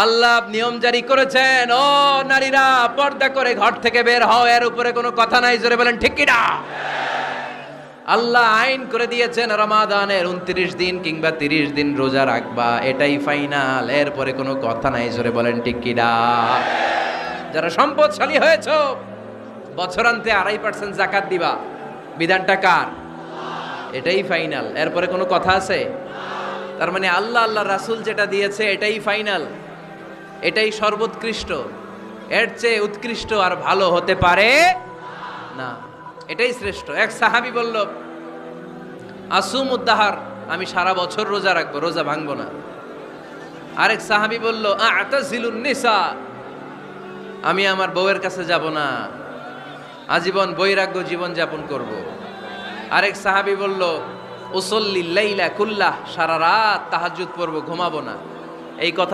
আল্লাহ নিয়ম জারি করেছেন, ও নারীরা পর্দা করে ঘর থেকে বের হও, এর উপরে কোনো কথা নাই, জোরে বলেন ঠিক কি না? আল্লাহ আইন করে দিয়েছেন রমাদানের 29 দিন কিংবা 30 দিন রোজা রাখবা, এটাই ফাইনাল, এরপরে কোনো কথা নাই, জোরে বলেন ঠিক কি না? যারা সম্পদশালী হয়েছো, বছরান্তে 2.5% যাকাত দিবা, বিধানটা কার? এটাই ফাইনাল, এরপরে কোনো কথা আছে? তার মানে আল্লাহ আল্লাহ রাসূল যেটা দিয়েছে এটাই ফাইনাল, এটাই সর্বোৎকৃষ্ট, এর চেয়ে উৎকৃষ্ট আর ভালো হতে পারে না, এটাই শ্রেষ্ঠ। এক সাহাবী বলল, আসুমুদ্দাহার, আমি সারা বছর রোজা রাখবো, রোজা ভাঙবো না। আরেক সাহাবী বলল, আতাজিলুন নিসা, আমি আমার বউয়ের কাছে যাব না, আজীবন বৈরাগ্য জীবন যাপন করব। আরেক সাহাবী বলল, উসল্লি লাইলা কুল্লাহ, সারা রাত তাহাজ্জুদ পড়বো, ঘুমাবো না। এই কথা